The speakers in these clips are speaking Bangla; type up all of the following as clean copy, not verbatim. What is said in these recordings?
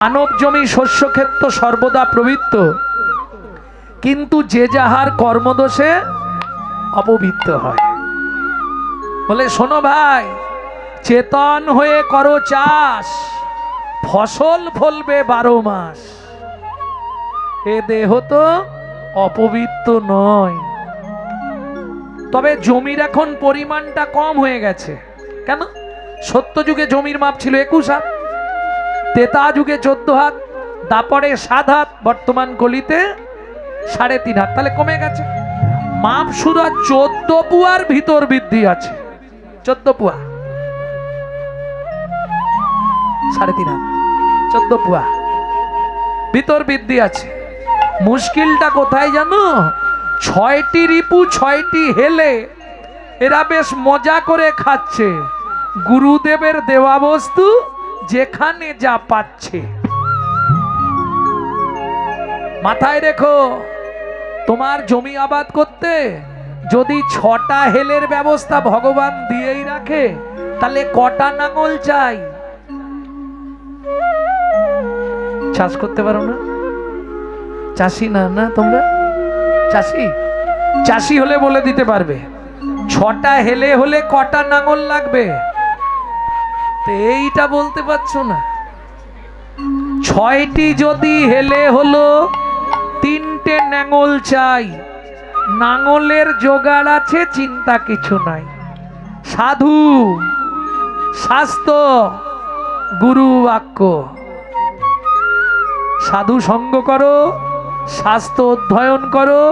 মানব জমি শস্যক্ষেত্র সর্বদা পবিত্র, কিন্তু যে যাহার কর্মদোষে অপবিত্র হয়। বলে শোনো ভাই, চেতন হয়ে করো চাষ, ফসল ফলবে 12 মাস। এ দেহ তো অপবিত্র নয়। তবে জমির এখন পরিমাণটা কম হয়ে গেছে। কেন? সত্য যুগে জমির মাপ ছিল 21 হাত, তেতা যুগে 14 হাত, দাপরে 7 হাত, বর্তমান কলিতে 3.5 হাত। তাহলে কমে গেছে মাপ। শুধু 14 পুয়ার ভিতর বৃদ্ধি আছে, 14 পুয়া, 3.5 হাত, 14 পুয়া ভিতর বৃদ্ধি আছে। মুশকিলটা কোথায় জানো? 6টি রিপু 6টি হেলে এরা বেশ মজা করে খাচ্ছে, গুরুদেবের দেওয়া বস্তু যেখানে যা পাচ্ছে। মাথায় রেখো, তোমার জমি আবাদ করতে যদি 6টা হেলের ব্যবস্থা ভগবান দিয়েই রাখে, তাহলে কটা নাঙল চাই? চাষ করতে পারো না? চাষি না? না তোমরা চাষি? চাষি হলে বলে দিতে পারবে 6টা হেলে হলে কটা নাঙল লাগবে। এইটা বলতে পারছো না। 6টি যদি হেলে হলো 3টে নাঙল চাই। নাঙলের জোগাড় আছে, চিন্তা কিছু নাই। সাধু, শাস্ত্র, গুরু বাক্য। সাধু সঙ্গ করো, শাস্ত্র অধ্যয়ন করো,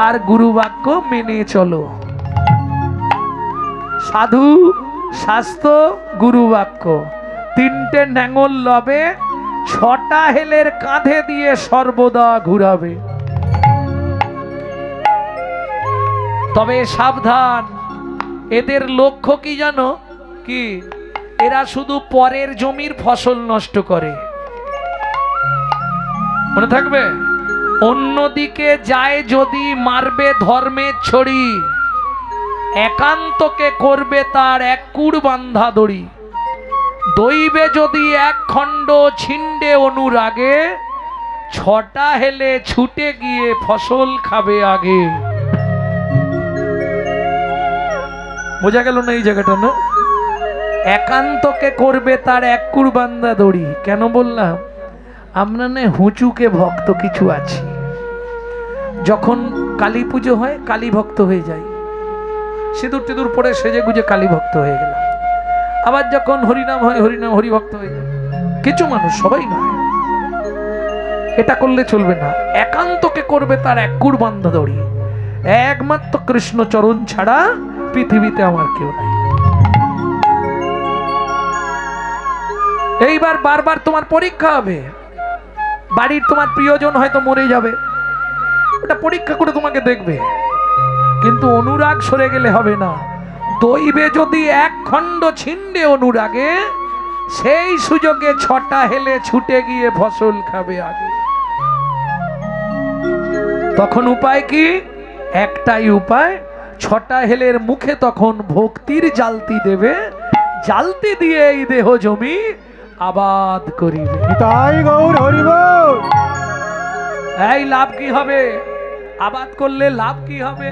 আর গুরু বাক্য মেনে চলো। সাধু, শাস্ত্র, গুরু বাক্য, 3টে নাঙল লবে, 6টা হেলের কাঁধে দিয়ে সর্বদা ঘুরাবে। তবে সাবধান, এদের লক্ষ্য কি জানো? কি? এরা শুধু পরের জমির ফসল নষ্ট করে। মনে থাকবে, অন্যদিকে যায় যদি মারবে ধর্মের ছড়ি, একান্তকে করবে তার 1 কুড় বান্ধা দড়ি। দইবে যদি 1 খণ্ড ছিন্ডে অনুরাগে, 6টা হেলে ছুটে গিয়ে ফসল খাবে আগে। বোঝা গেল না এই জায়গাটা? না, একান্তকে করবে তার 1 কুড় বান্ধা দড়ি। কেন বললাম? আমরা না হুঁচুকে ভক্ত কিছু আছি, যখন কালী পুজো হয় কালী ভক্ত হয়ে যায়, সিঁদুর টিঁদুর পরে সেজে গুজে কালী ভক্ত হয়ে গেল। আবার যখন হরিনাম হয় হরিনাম হরিভক্ত হয়ে যায়। কিছু মানুষ, সবাই নয়। এটা করলে চলবে না। একান্তকে করবে তার 1 কুড় বান্ধা দড়ি। একমাত্র কৃষ্ণ চরণ ছাড়া পৃথিবীতে আমার কেউ নাই। এইবার বারবার তোমার পরীক্ষা হবে। বাড়ির তোমার প্রিয়জন হয়তো মরে যাবে, ওটা পরীক্ষা করে তোমাকে দেখবে, কিন্তু অনুরাগ সরে গেলে হবে না। দইবে যদি 1 খণ্ড ছিন্ডে অনুরাগে, সেই সুযোগে 6টা হেলে ছুটে গিয়ে ফসল খাবে আগে। তখন উপায় কি? একটাই উপায়, 6টা হেলের মুখে তখন ভক্তির জালতি দেবে, জালতি দিয়ে এই দেহ জমি আবাদ করিবে। তাই গৌর হরি বল। এই লাভ কি হবে? আবাদ করলে লাভ কি হবে?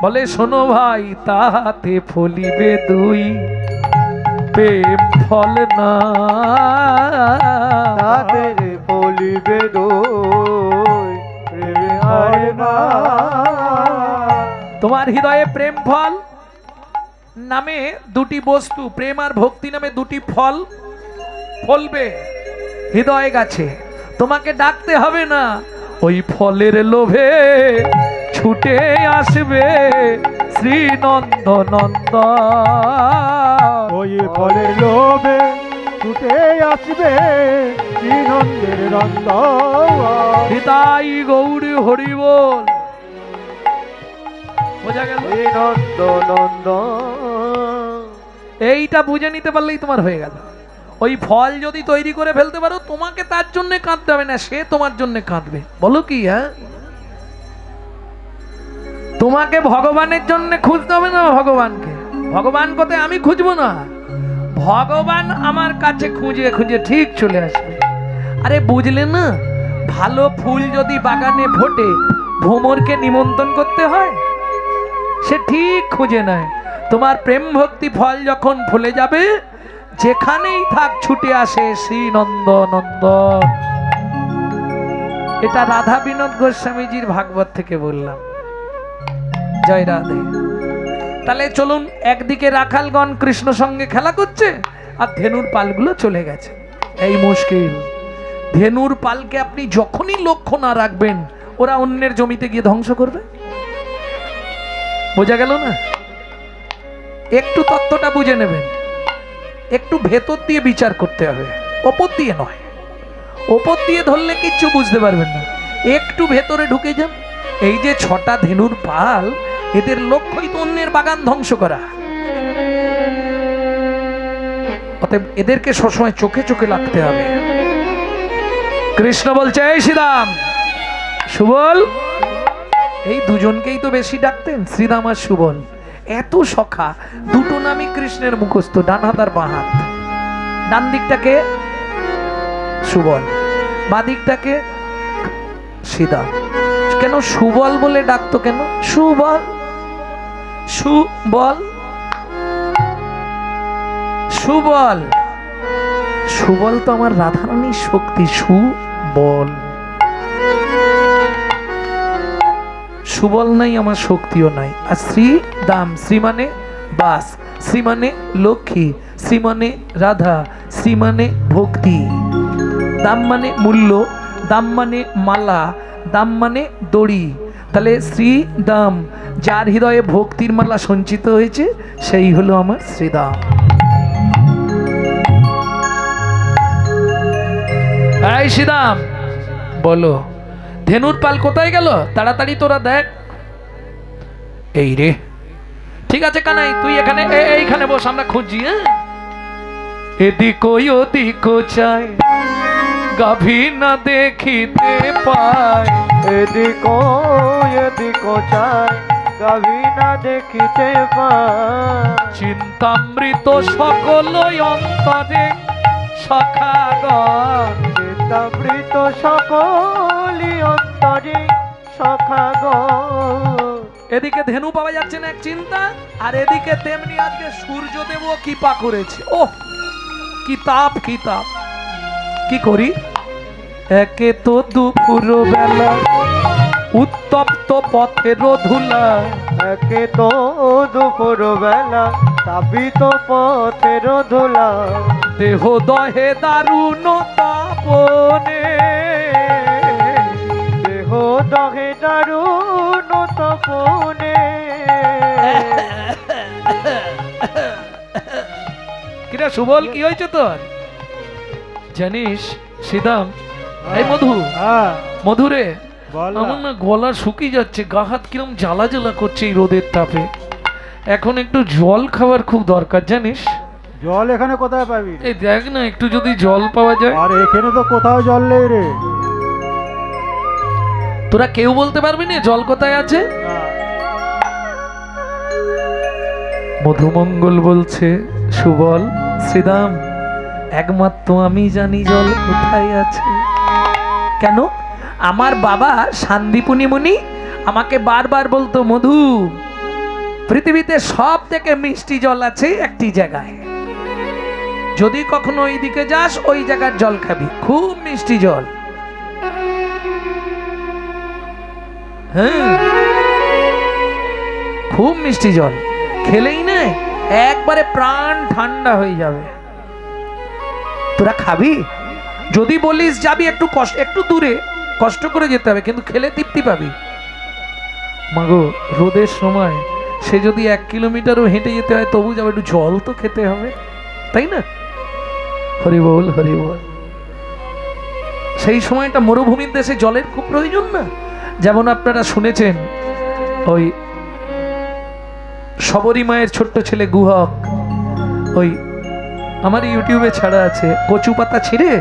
বলে শোনো ভাই, তাহাতে ফলিবে 2 প্রেম ফল না। তাহাতে ফলিবে 2 প্রেম ফল না। তোমার হৃদয়ে প্রেম ফল নামে 2টি বস্তু, প্রেম আর ভক্তি নামে 2টি ফল ফলবে হৃদয় গাছে। তোমাকে ডাকতে হবে না, ওই ফলের লোভে ছুটে আসবে শ্রী নন্দ নন্দ। ওই ফলের লোভে ছুটে আসবে শ্রী নন্দের নন্দ। হৃদয় গৌরী হরি বল। বোঝা গেল? নন্দ নন্দ। এইটা বুঝে নিতে পারলেই তোমার হয়ে গেল। ওই ফল যদি তৈরি করে ফেলতে পারো, তোমাকে তার জন্য কাঁদতে হবে না, সে তোমার জন্য কাঁদবে। বলো কি? হ্যাঁ, তোমাকে ভগবানের জন্য খুঁজতে হবে না ভগবানকে। ভগবান কোথায় আমি খুঁজবো না, ভগবান আমার কাছে খুঁজে খুঁজে ঠিক চলে আসবে। আরে বুঝলে না, ভালো ফুল যদি বাগানে ফোটে ভ্রমরকে নিমন্ত্রণ করতে হয়? সে ঠিক খুঁজে নেয়। তোমার প্রেম ভক্তি ফল যখন ফলে যাবে, যেখানেই থাক ছুটে আসে শ্রী নন্দ নন্দন। এটা রাধা বিনোদ গোস্বামীজির ভাগবত থেকে বললাম। জয় রাধে। তাহলে চলুন, একদিকে রাখালগণ কৃষ্ণ সঙ্গে খেলা করছে আর ধেনুর পালগুলো চলে গেছে। এই মুশকিল, ধেনুর পালকে আপনি যখনই লক্ষ্য না রাখবেন, ওরা অন্যের জমিতে গিয়ে ধ্বংস করবে। বোঝা গেল না? একটু তত্ত্বটা বুঝে নেবেন, একটু ভেতর দিয়ে বিচার করতে হবে, ওপর দিয়ে নয়। ওপর দিয়ে ধরলে কিচ্ছু বুঝতে পারবেন না, একটু ভেতরে ঢুকে যান। এই যে 6টা ধেনুর পাল, এদের লক্ষ্যই তো অন্যের বাগান ধ্বংস করা। অতএব এদেরকে সবসময় চোখে চোখে লাগতে হবে। কৃষ্ণ বলছে, এই শ্রীরাম, সুবল, এই দুজনকেই তো বেশি ডাকতেন, শ্রীরাম আর সুবল। এত সখা, দুটো নামই কৃষ্ণের মুখস্থ, ডান হাত আর বাঁ হাত। ডান দিকটাকে সুবল, বাঁ দিকটাকে শ্রীরাম। কেন সুবল বলে ডাকতো? কেন সুবল? সুবল, সুবল, সুবল তো আমার রাধারানীর শক্তি। সুবল, সুবল নাই, আমার শক্তিও নাই। আর শ্রী দাম, শ্রী মানে বাস, শ্রী মানে লক্ষ্মী, শ্রী মানে রাধা, শ্রী মানে ভক্তি, দাম মানে মূল্য, দাম মানে মালা, দাম মানে দড়ি। তাহলে শ্রী দাম, যার হৃদয়ে ভক্তির মালা সঞ্চিত হয়েছে, সেই হলো আমার শ্রীদাম। এই শ্রীদাম, বলো ধেনুর পাল কোথায় গেল? তাড়াতাড়ি তোরা দেখ। এই রে, ঠিক আছে কানাই, তুই এখানে এইখানে বস, আমরা খুঁজি। এদিক ওদিক চাই, গাভী না দেখিতে পায়। এদিক চাই, গাভী না দেখিতে পায়। চিন্তামৃত সকল অন্তরে সখাগণ, চিন্তামৃত সকলি অন্তরে সখাগণ। এদিকে ধেনু পাওয়া যাচ্ছে না এক চিন্তা, আর এদিকে তেমনি আজকে সূর্যদেবও কৃপা করেছে। ওহ, কি তাপ, কি তাপ! কি করি? একে তো দুপুর বেলা উত্তপ্ত পথের ধুলা, একে তো দুপুর বেলা তাপিত পথের ধুলা। দেহ দহে দারুণ তাপনে, দেহ দহে দারুণ তাপনে। কিরা সুবল, কি হয়েছে তোর? জানিস শ্রীদাম, এই মধু, মধুরে, আমার না গলা শুকিয়ে যাচ্ছে, গা হাত কিরম জ্বালা জ্বালা করছে এই রোদের তাপে। এখন একটু জল খাবার খুব দরকার, জানিস? জল এখানে কোথায় পাবি? এই দেখ না, একটু যদি জল পাওয়া যায়। আর এখানে তো কোথাও জল নেই রে। তোরা কেউ বলতে পারবি না জল কোথায় আছে? মধুমঙ্গল বলছে, সুবল, শ্রীদাম, একমাত্র আমি জানি জল কোথায় আছে। কেন? আমার বাবা শান্তিপুনি মুনি আমাকে বারবার বলতো, মধু, পৃথিবীতে সব থেকে মিষ্টি জল আছে একটি জায়গায়, যদি কখনো ওই দিকে যাস ওই জায়গার জল খাবি, খুব মিষ্টি জল। হ্যাঁ, খুব মিষ্টি জল, খেলেই না একবারে প্রাণ ঠান্ডা হয়ে যাবে। তোরা খাবি? যদি বলিস যাবি, একটু কষ্ট, একটু দূরে কষ্ট করে যেতে হবে, কিন্তু খেলে তৃপ্তি পাবি। মাগো, রোদের সময় সে যদি 1 কিলোমিটারও হেঁটে যেতে হয় তবু যাবে, একটু জল তো খেতে হবে, তাই না? হরি বল, হরি বল। সেই সময়টা মরুভূমির দেশে জলের খুব প্রয়োজন না? যেমন আপনারা শুনেছেন, ওই শবরী মায়ের ছোট্ট ছেলে গুহক, ওই আমার ইউটিউবে ছাড়া আছে, কচু পাতা ছিঁড়ে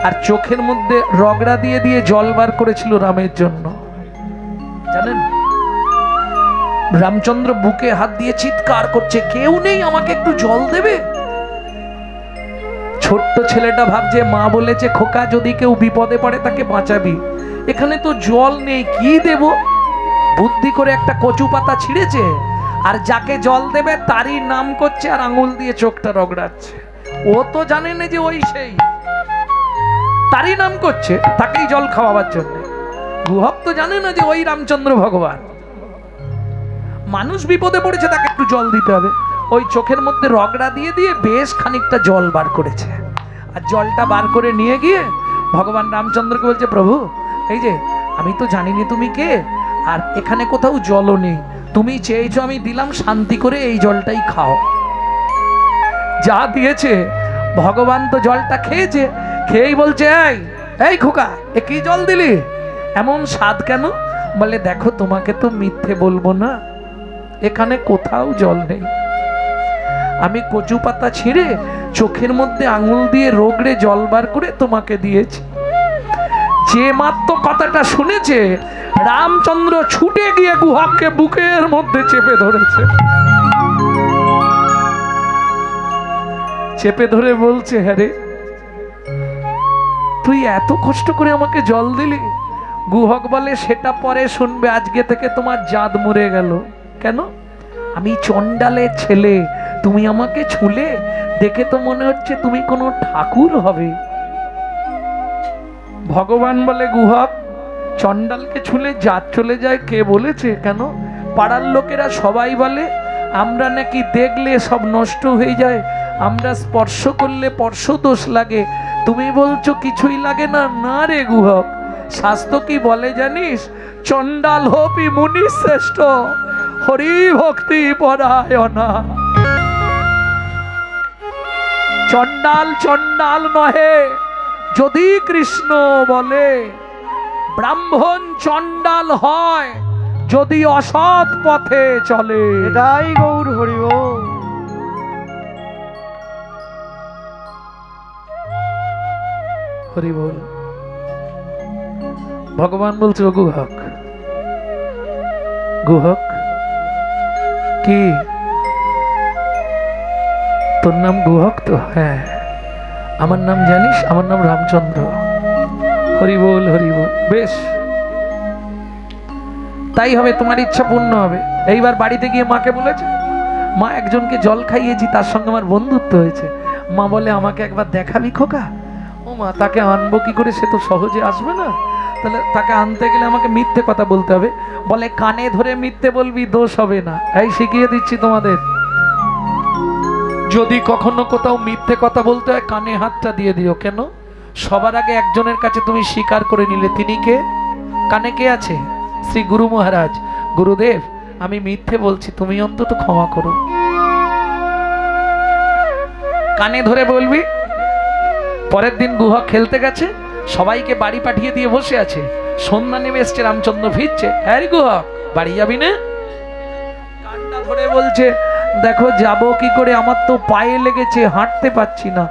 আর চোখের মধ্যে রগড়া দিয়ে দিয়ে জল বার করেছিল রামের জন্য, জানেন? রামচন্দ্র বুকে হাত দিয়ে চিৎকার করছে, কেউ নেই, আমাকে একটু জল দেবে? ছোট্ট ছেলেটা ভাবছে মা বলেছে খোকা যদি কেউ বিপদে পড়ে তাকে বাঁচাবি, এখানে তো জল নেই, কি দেব? বুদ্ধি করে একটা কচু পাতা ছিঁড়েছে, আর যাকে জল দেবে তারই নাম করছে আর আঙুল দিয়ে চোখটা রগড়াচ্ছে। ও তো জানে না যে ওই সেই, তারই নাম করছে, তাকেই জল খাওয়াবার জন্য। গুহক তো জানে না যে ওই রামচন্দ্র ভগবান। মানুষ বিপদে পড়েছে, তাকে একটু জল দিতে হবে, ওই চোখের মধ্যে রগড়া দিয়ে দিয়ে বেশ খানিকটা জল বার করেছে। আর জলটা বার করে নিয়ে গিয়ে ভগবান রামচন্দ্রকে বলছে, প্রভু এই যে আমি তো জানিনি তুমি কে, আর এখানে কোথাও জলও নেই, তুমি চেয়েছো আমি দিলাম, শান্তি করে এই জলটাই খাও। যা দিয়েছে ভগবান তো জলটা খেয়েছে, খেয়েই বলছে, এই এই খোকা এ কি জল দিলি, এমন স্বাদ কেন? বলে দেখো তোমাকে তো মিথ্যে বলবো না, এখানে কোথাও জল নেই, আমি কচু পাতা ছিঁড়ে চোখের মধ্যে আঙুল দিয়ে রগড়ে জল বার করে তোমাকে দিয়েছি। যে মাত্র কথাটা শুনেছে রামচন্দ্র ছুটে গিয়ে গুহককে বুকের মধ্যে চেপে ধরেছে, চেপে ধরে বলছে, হ্যাঁ রে তুই এত কষ্ট করে আমাকে জল দিলি? গুহক বলে, সেটা পরে শুনবে, আজকে থেকে তোমার জাত মরে গেল। কেন? আমি চণ্ডালের ছেলে, তুমি আমাকে ছুলে, দেখে তো মনে হচ্ছে তুমি কোনো ঠাকুর হবে। ভগবান বলে, গুহক চণ্ডালকে ছুলে জাত চলে যায় কে বলেছে? কেন? পাড়ার লোকেরা সবাই বলে আমরা নাকি দেখলে সব নষ্ট হয়ে যায়, আমরা স্পর্শ করলে পর্শ দোষ লাগে, তুমি বলছো কিছুই লাগে না? না রে গুহক, শাস্ত্র কি বলে জানিস? চণ্ডাল হপি মুনি শ্রেষ্ঠ, হরি ভক্তি পরায়ণা। চণ্ডাল চণ্ডাল নহে যদি কৃষ্ণ বলে, ব্রাহ্মণ চণ্ডাল হয় যদি অসৎ পথে চলে। এটাই গৌর হরি বল। হরি বল। ভগবান বলছে, গুহক গুহক কি তোর নাম গুহক তো? হ্যাঁ, আমার নাম জানিস? আমার নাম রামচন্দ্র। হরি বল হরি বল। বেশ, তাই হবে, তোমার ইচ্ছা পূর্ণ হবে। এইবার বাড়িতে গিয়ে মাকে বলেছে, মা একজনকে জল খাইয়েছি, তার সঙ্গে আমার বন্ধুত্ব হয়েছে। মা বলে, আমাকে একবার দেখাবি খোকা? ও মা, তাকে আনবো কি করে, সে তো সহজে আসবে না, তাহলে তাকে আনতে গেলে আমাকে মিথ্যে কথা বলতে হবে। বলে, কানে ধরে মিথ্যে বলবি, দোষ হবে না। এই শিখিয়ে দিচ্ছি তোমাদের, যদি কখনো কোথাও মিথ্যে কথা বলতে হয় কানে হাতটা দিয়ে দিও। কেন? সবার আগে একজনের কাছে তুমি স্বীকার করে নিলে, তিনি কে? কানে কে আছে? শ্রী গুরু মহারাজ। গুরুদেব আমি মিথ্যে বলছি, তুমি অন্তত ক্ষমা করো। কানে ধরে বলবি। পরের দিন গুহক খেলতে গেছে, সবাইকে বাড়ি পাঠিয়ে দিয়ে বসে আছে। সন্ধ্যা নেমে এসছে, রামচন্দ্র ফিরছে। হ্যাঁ গুহক, বাড়ি যাবি না? কানটা ধরে বলছে, দেখো যাবো কি করে, আমার তো পায়ে লেগেছে, হাঁটতে পারছি না।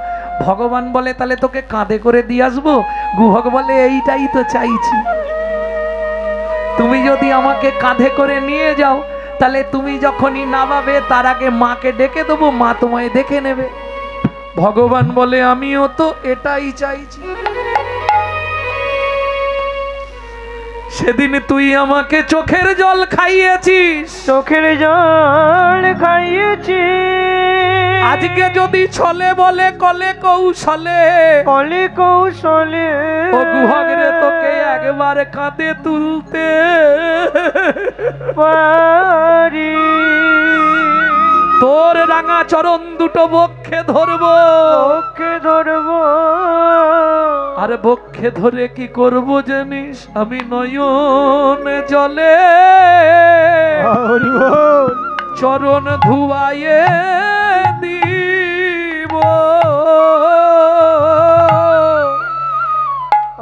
ভগবান বলে, তাহলে তোকে কাঁধে করে দিয়ে আসবো? গুহক বলে, এইটাই তো চাইছি, তুমি যদি আমাকে কাঁধে করে নিয়ে যাও, তাহলে তুমি যখনই নামাবে তার আগে মাকে ডেকে দেবো, মা তোমায় দেখে নেবে। ভগবান বলে, আমিও তো এটাই চাইছি। সেদিন তুই আমাকে চোখের জল খাইয়েছিস, চোখের জল খাইয়েছি, আজকে যদি ছলে বলে কলে কৌশলে, কলে কৌশলে ও গুহক রে তোকে একবার কাঁধে তুলতে পারি, তোর রাঙা চরণ দুটো বক্ষে ধরবো, বক্ষে ধরবো, আর বক্ষে ধরে কি করব জানিস? আমি নয়নে জলে চরণ ধুয়ায়ে দিব,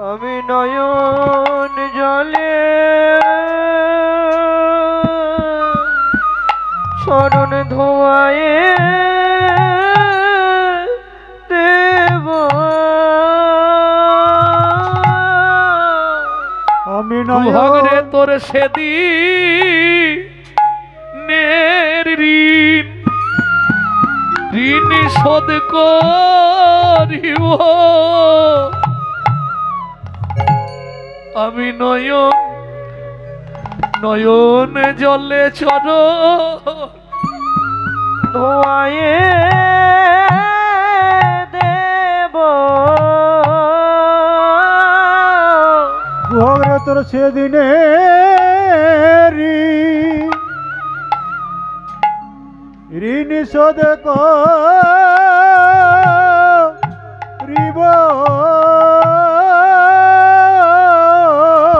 আমি নয়ন জলে চরণ ধোয়ায়ে দেব, আমি গুহক রে তোর সেদিনের ঋণ শোধ করিব আমি নয়ন নয়ন জলে চর ধোয়ায়ে দেব গুহরে তোর সেদিনে ঋণ শোধ করিব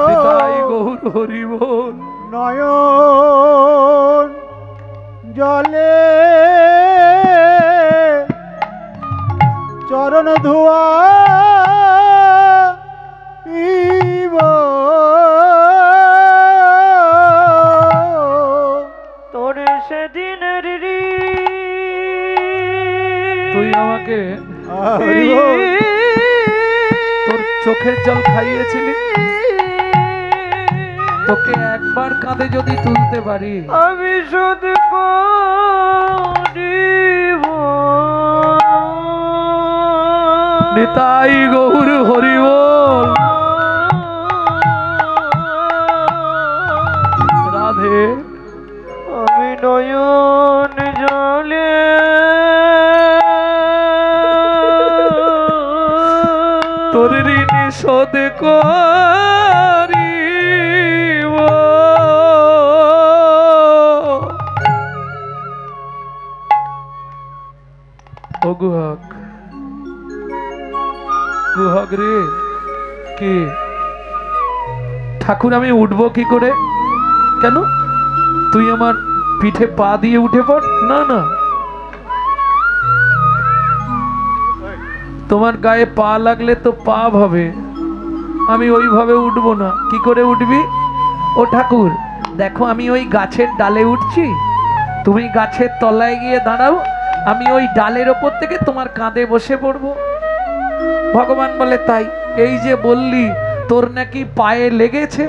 নিতাই গৌর হরি বল নয়ন জলে চরণ ধোয়া তোর সেদিনের তুই আমাকে তোর চোখের জল খাইয়েছিলি তোকে একবার কাঁধে যদি তুলতে পারি আমি শোধ করিব নিতাই গৌর হরি বল রাধে আমি নয়ন জলে তোর ঋণ শোধ করিব ও গুহক গুহক রে কি ঠাকুর আমি উঠবো কি করে কেন তুই আমার পিঠে পা দিয়ে উঠে পড় না না তোমার গায়ে পা লাগলে তো পাপ হবে আমি ওইভাবে উঠবো না কি করে উঠবি ও ঠাকুর দেখো আমি ওই গাছের ডালে উঠছি তুমি গাছের তলায় গিয়ে দাঁড়াও আমি ওই ডালের ওপর থেকে তোমার কাঁধে বসে পড়বো ভগবান বলে তাই এই যে বললি তোর নাকি পায়ে লেগেছে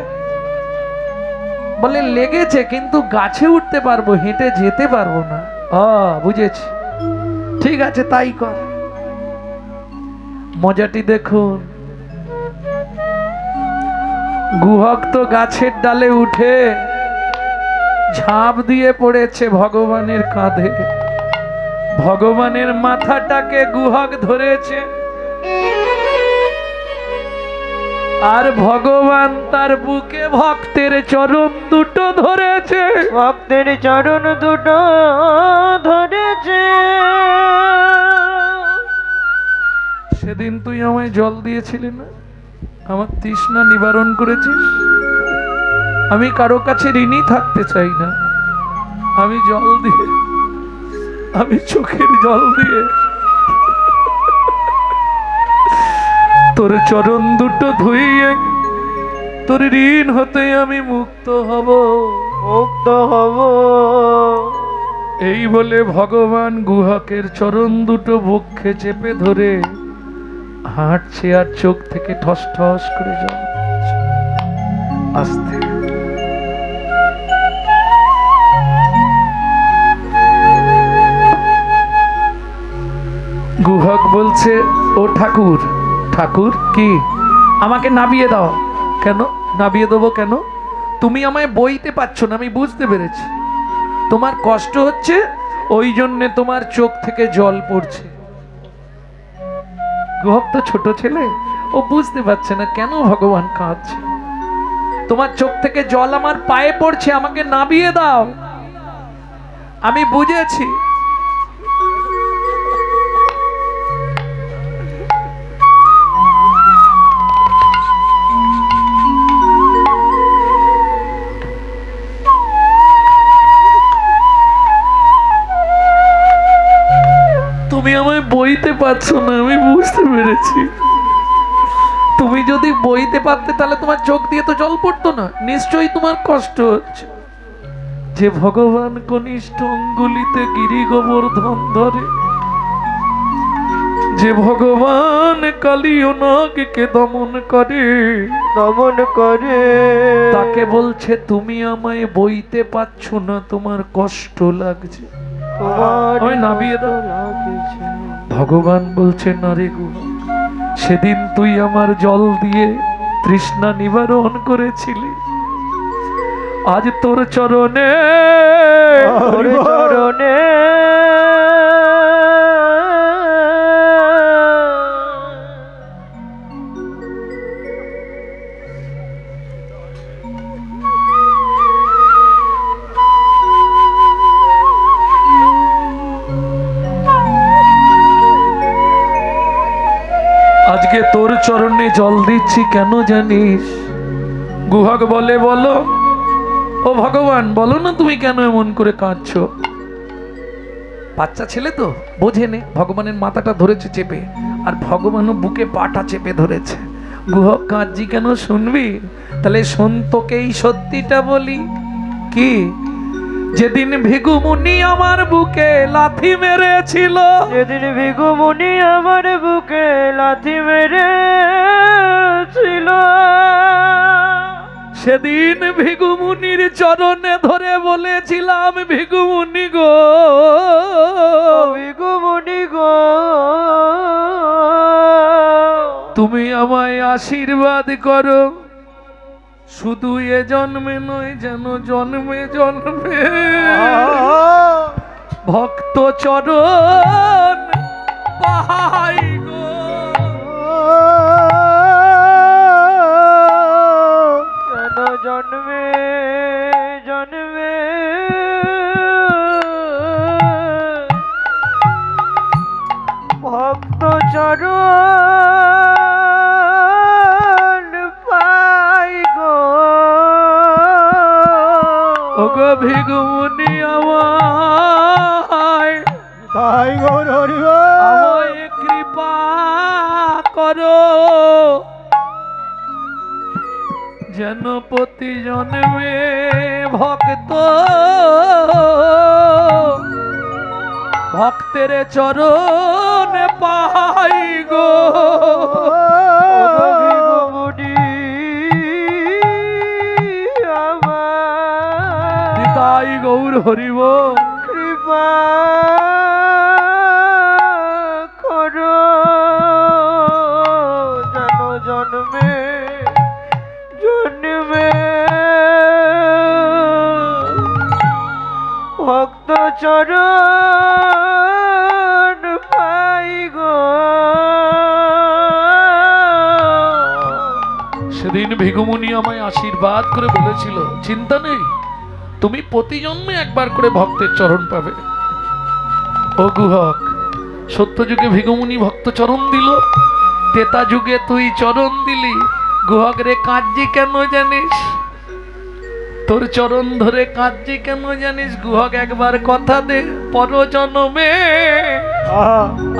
বলে লেগেছে কিন্তু গাছে উঠতে পারবো হেঁটে যেতে পারবো না বুঝেছি ঠিক আছে তাই কর মজাটি দেখুন গুহক তো গাছের ডালে উঠে ঝাঁপ দিয়ে পড়েছে ভগবানের কাঁধে ভগবানের মাথাটাকে গুহক ধরেছে আর ভগবান তার বুকে ভক্তের চরণ দুটো ধরেছে ভক্তের চরণ দুটো ধরেছে সেদিন তুই আমায় জল দিয়েছিলি না আমার তৃষ্ণা নিবারণ করেছিস আমি কারো কাছে ঋণী থাকতে চাই না আমি জল দিয়ে আমি চোখের জল দিয়ে তোর চরণ দুটো ধুইয়ে তোর ঋণ হতে আমি মুক্ত হব মুক্ত হব এই বলে ভগবান গুহকের চরণ দুটো বক্ষে চেপে ধরে হাঁটছে আর চোখ থেকে ঠস ঠস করে জল পড়ছে। আস্তে গুহক বলছে ও ঠাকুর ঠাকুর কি আমাকে নাবিয়ে দাও কেন নাবিয়ে দেবো কেন তুমি আমায় বইতে পারছো না আমি বুঝতে পেরেছি তোমার কষ্ট হচ্ছে ওই জন্যে তোমার চোখ থেকে জল পড়ছে গুহক তো ছোট ছেলে ও বুঝতে পারছে না কেন ভগবান কাঁদছে তোমার চোখ থেকে জল আমার পায়ে পড়ছে আমাকে নাবিয়ে দাও আমি বুঝেছি তুমি আমায় বইতে পারছো না আমি বুঝতে পেরেছি তুমি যদি বইতে পারতে তাহলে তোমার চোখ দিয়ে তো জল পড়তো না নিশ্চয়ই তোমার কষ্ট হচ্ছে যে ভগবান কনিষ্ঠ অঙ্গুলিতে গিরি গোবর্ধন ধরে যে ভগবান কালী ও নাগকে দমন করে তাকে বলছে তুমি আমায় বইতে পারছো না তোমার কষ্ট লাগছে তোমার ওই নামিয়ে দাও। লাগিছে। ভগবান বলছেন আরে গো, সেদিন তুই আমার জল দিয়ে তৃষ্ণা নিবারণ করেছিলি, আজ তোর চরণে তোর চরণে আজকে তোর চরণে জল দিচ্ছি কেন জানিস? গুহক বলে বলো। ও ভগবান বলো না তুমি কেন এমন করে কাঁদছো? বাচ্চা ছেলে তো বোঝে নে, ভগবানের মাথাটা ধরেছে চেপে, আর ভগবানও বুকে পাটা চেপে ধরেছে। গুহক কাঁদছি কেন শুনবি? তাহলে শোন, তোকেই সত্যিটা বলি। কি? যেদিন ভিগুমুনি আমার বুকে লাথি মেরেছিল, যেদিন ভিগুমুনি আমার বুকে লাথি মেরেছিল, সেদিন ভিগুমুনির চরণে ধরে বলেছিলাম, ভিগুমুনি গো, ভিগুমুনি গো, তুমি আমায় আশীর্বাদ করো, শুধু এ জন্মে নয়, যেন জন্মে জন্মে ভক্ত চরণ পাই গো। যেন জন্মে জন্মে ভক্ত চরণ পাই গো। ওগো ভিগুমুনি আমায় তাই গৌর হরি আমায় কৃপা করো, যেন প্রতি জন্মে ভক্ত ভক্তের চরণ পাই গো। ভিগুমুনি আমার তাই গৌর হরিব কৃপা করো, যেন জন্মে জন্মে ভক্ত চরণ পাই গো। সেদিন ভিগুমুনি আমায় আশীর্বাদ করে বলেছিল, চিন্তা নেই, তুমি প্রতি জন্মে একবার করে ভক্তের চরণ পাবে। ও গুহক, সত্য যুগে ভিগুমুনি ভক্ত চরণ দিল, তেতা যুগে তুই চরণ দিলি। গুহক রে, কাঁদছি কেন জানিস? তোর চরণ ধরে কাঁদছি কেন জানিস? গুহক একবার কথা দে, পর জন্মে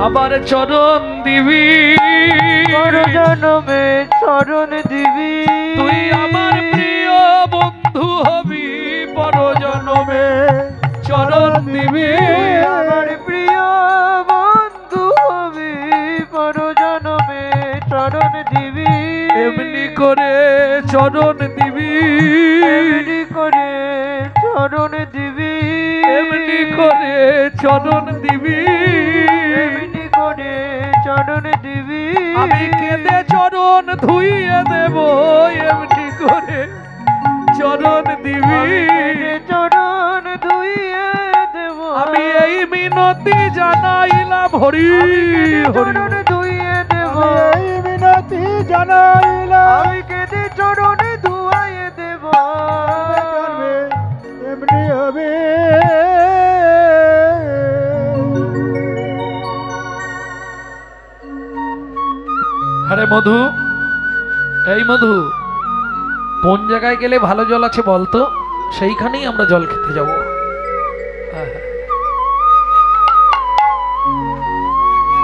আবার চরণ দিবি, পর জন্মে চরণ দিবি, তুই আমার প্রিয় বন্ধু হবি, পর জন্মে চরণ দিবি, আমার প্রিয় বন্ধু হবি, পর জন্মে চরণ দিবি, এমনি করে চরণ দিবি, এমনি করে চরণ দিবি, এমনি করে চরণ দিবি, এমনি করে চরণ দিবি, আমি কেঁদে চরণ ধুইয়ে দেব, এমনি করে চরণ দিবি, চরণ ধুইয়ে দেব, আমি এই মিনতি জানাইলাম, হরি হরি। চরণ ধুইয়ে দেব, এই মিনতি জানাইলাম, আমি কেঁদে চরণ ধুয়াইয়ে দেব, এমনি হবে। আরে মধু, এই মধু, কোন জায়গায় গেলে ভালো জল আছে বলতো, সেইখানেই আমরা জল খেতে যাব।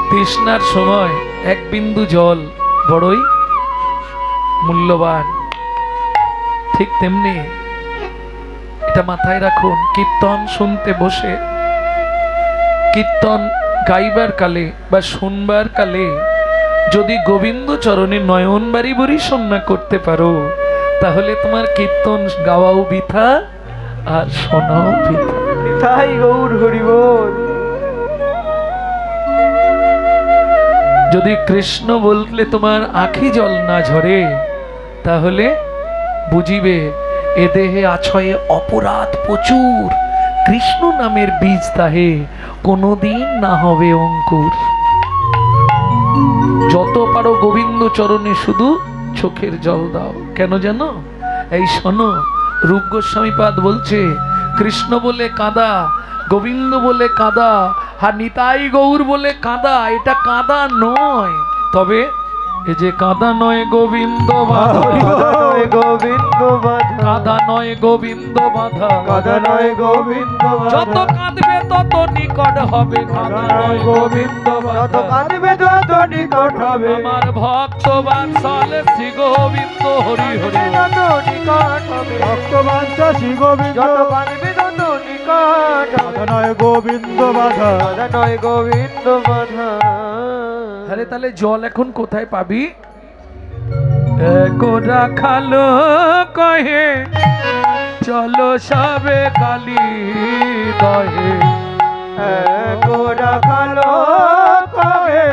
তৃষ্ণার সময় এক বিন্দু জল বড়ই মূল্যবান, ঠিক তেমনি এটা মাথায় রাখুন। কীর্তন শুনতে বসে, কীর্তন গাইবার কালে বা শুনবার কালে যদি গোবিন্দ চরণে নয়ন বাড়ি বরি সন্না করতে পারো, তাহলে তোমার কীর্তন গাওয়াও বৃথা আর শোনাও বৃথা। নিতাই গৌর হরি বল। যদি কৃষ্ণ বললে তোমার আখি জল না ঝরে, তাহলে বুঝিবে এ দেহে আছয়ে অপরাধ প্রচুর, কৃষ্ণ নামের বীজ তাহে কোনোদিন না হবে অঙ্কুর। যত পারো গোবিন্দ চরণে শুধু চোখের জল দাও। কেন জানো? এই শোনো, রূপ গোস্বামী পাদ বলছে কৃষ্ণ বলে কাঁদা, গোবিন্দ বলে কাঁদা, আর নিতাই গৌর বলে কাঁদা, এটা কাঁদা নয়। তবে এই যে কাঁদা নয় গোবিন্দ বাধা, গোবিন্দ বাধা, কাঁদা নয় গোবিন্দ বাধা, কাদা নয় গোবিন্দ যত কাঁদবে তত নিকট হবে, কাঁদা নয় গোবিন্দ যত বাধা। কাঁদবে তত নিকট হবে, আমার ভক্ত বাৎসল শ্রী গোবিন্দ হরি হরি। তত নিকট হবে, ভক্তবাঞ্ছা শ্রী গোবিন্দ, যত কাঁদবে তত নিকট হবে, কাদা নয় গোবিন্দ বাধা। কাদা নয় গোবিন্দ বাধা। আরে তাহলে জল এখন কোথায় পাবি? কোরা খালো কহে চলো সবে কালী দহে, গোরা খালো কহে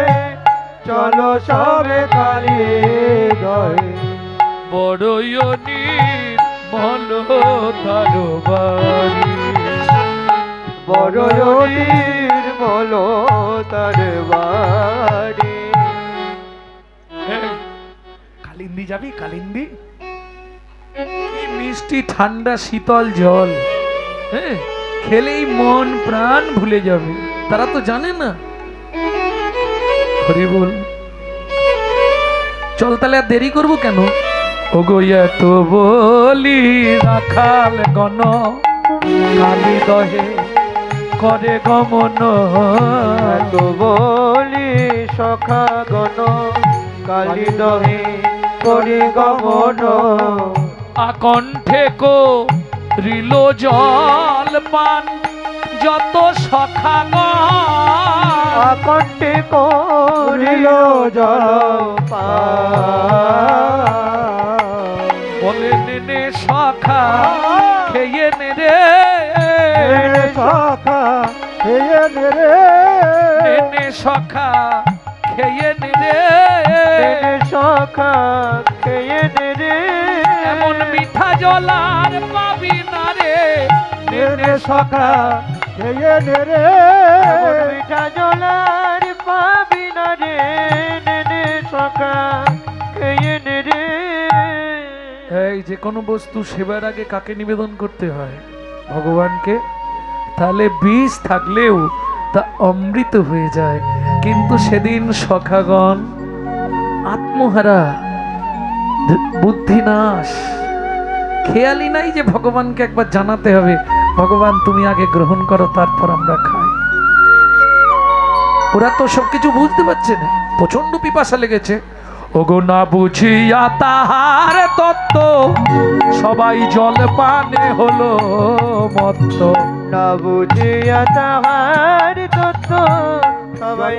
চলো সবে কালী দহে, বড়ই নির্মল তার বাড়ি, বড় নির্মল তার বাড়ি। কালিন্দি যাবি? কালিন্দি কি মিষ্টি ঠান্ডা শীতল জল, হ্যাঁ, খেলেই মন প্রাণ ভুলে যাবে। তারা তো জানে না। হরি বল। চল তাহলে আর দেরি করবো কেন? ওগো এত বলি রাখাল গণ কালী দহে করে গমন, এত বলি সখা গণ কালী দহে করি গমন, আকণ্ঠে করিল জল পান যত সখাগণ, আকণ্ঠে করিল জলপান, বলে নে সখা খেয়ে নে রে, সখা খেয়ে নে রে, নে সখা খেয়ে নে রে, সখা খেয়ে নে রে, এমন মিঠা জলার পাবি না রে, নে সখা খেয়ে নে রে, মিঠা জলার পাবি না রে, নে সখা খেয়ে নে রে। এই যে কোনো বস্তু সেবার আগে কাকে নিবেদন করতে হয়? ভগবানকে। তাহলে বিষ থাকলেও তা অমৃত হয়ে যায়। কিন্তু সেদিন সখাগণ আত্মহারা, বুদ্ধিনাশ, খেয়ালই নাই যে ভগবানকে একবার জানাতে হবে, ভগবান তুমি আগে গ্রহণ করো, তারপর আমরা খাই। ওরা তো সবকিছু বুঝতে পারছে না, প্রচন্ড পিপাসা লেগেছে। ওগো না বুঝিয়া তাহার তত্ত্ব সবাই জল পানে হলো মত্ত, না বুঝিয়া তাহার তত্ত্ব সবাই